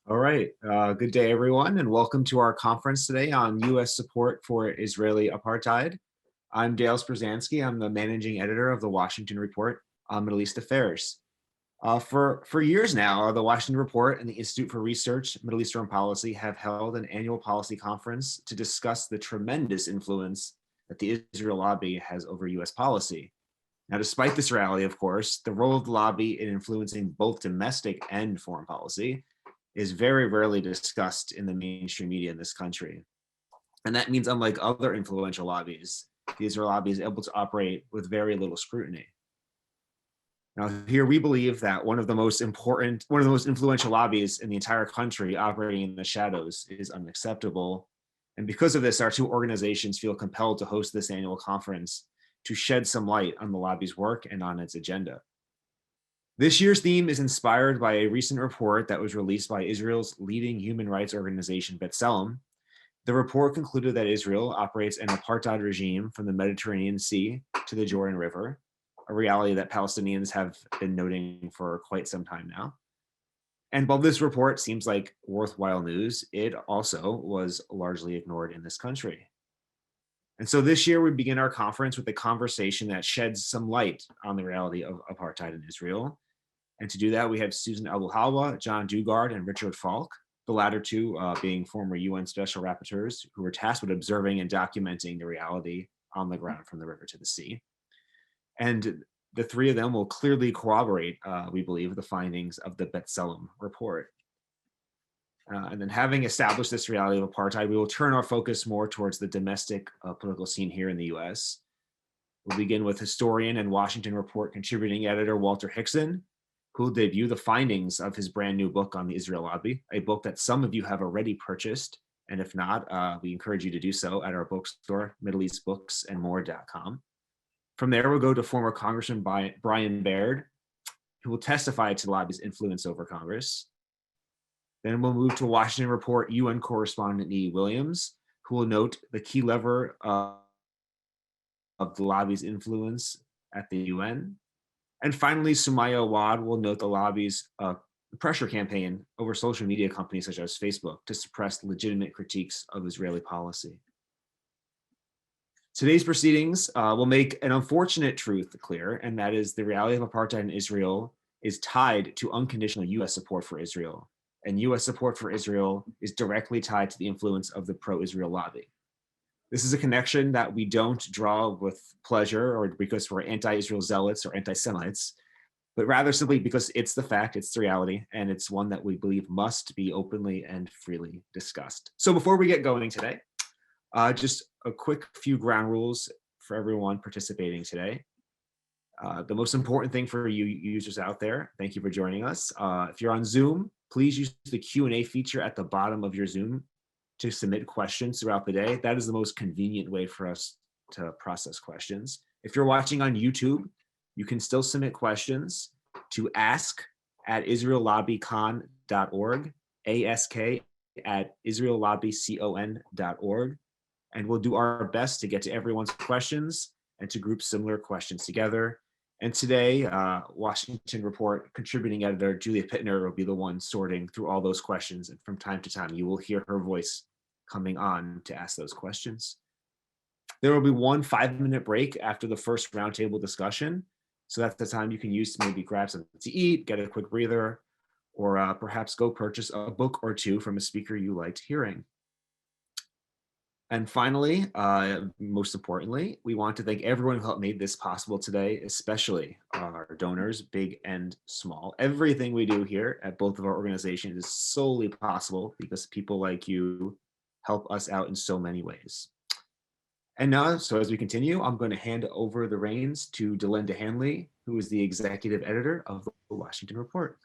All right. Good day, everyone, and welcome to our conference today on U.S. support for Israeli Apartheid. I'm Dale Sprusansky. I'm the managing editor of the Washington Report on Middle East Affairs. For years now, the Washington Report and the Institute for Research, Middle Eastern Policy have held an annual policy conference to discuss the tremendous influence that the Israel lobby has over U.S. policy. Now, despite this reality, of course, the role of the lobby in influencing both domestic and foreign policy is very rarely discussed in the mainstream media in this country. And that means, unlike other influential lobbies, the Israel lobby is able to operate with very little scrutiny. Now, here we believe that one of the most influential lobbies in the entire country operating in the shadows is unacceptable. And because of this, our two organizations feel compelled to host this annual conference to shed some light on the lobby's work and on its agenda. This year's theme is inspired by a recent report that was released by Israel's leading human rights organization, B'Tselem. The report concluded that Israel operates an apartheid regime from the Mediterranean Sea to the Jordan River, a reality that Palestinians have been noting for quite some time now. And while this report seems like worthwhile news, it also was largely ignored in this country. And so this year we begin our conference with a conversation that sheds some light on the reality of apartheid in Israel. And to do that, we have Susan Abu Halwa, John Dugard, and Richard Falk, the latter two being former UN special rapporteurs who were tasked with observing and documenting the reality on the ground from the river to the sea. And the three of them will clearly corroborate, we believe, the findings of the B'Tselem report. And then having established this reality of apartheid, we will turn our focus more towards the domestic political scene here in the US. We'll begin with historian and Washington Report contributing editor Walter Hickson, who will debut the findings of his brand new book on the Israel lobby, a book that some of you have already purchased. And if not, we encourage you to do so at our bookstore, MiddleEastBooksAndMore.com. From there, we'll go to former Congressman Brian Baird, who will testify to the lobby's influence over Congress. Then we'll move to Washington Report UN correspondent E. Williams, who will note the key lever of the lobby's influence at the UN. And finally, Sumaya Awad will note the lobby's pressure campaign over social media companies such as Facebook to suppress legitimate critiques of Israeli policy. Today's proceedings will make an unfortunate truth clear, and that is the reality of apartheid in Israel is tied to unconditional US support for Israel. And US support for Israel is directly tied to the influence of the pro-Israel lobby. This is a connection that we don't draw with pleasure or because we're anti-Israel zealots or anti-Semites, but rather simply because it's the fact, it's the reality, and it's one that we believe must be openly and freely discussed. So before we get going today, just a quick few ground rules for everyone participating today. The most important thing for you users out there, thank you for joining us. If you're on Zoom, please use the Q&A feature at the bottom of your Zoom to submit questions throughout the day. That is the most convenient way for us to process questions. If you're watching on YouTube, you can still submit questions to ask@israellobbycon.org, ask@israellobbycon.org, and we'll do our best to get to everyone's questions and to group similar questions together. And today, Washington Report contributing editor Julia Pittner will be the one sorting through all those questions. And from time to time, you will hear her voice coming on to ask those questions. There will be one 5-minute break after the first roundtable discussion. So that's the time you can use to maybe grab something to eat, get a quick breather, or perhaps go purchase a book or two from a speaker you liked hearing. And finally, most importantly, we want to thank everyone who helped make this possible today, especially our donors, big and small. Everything we do here at both of our organizations is solely possible because people like you help us out in so many ways. And now, so as we continue, I'm going to hand over the reins to Delinda Hanley, who is the executive editor of the Washington Report.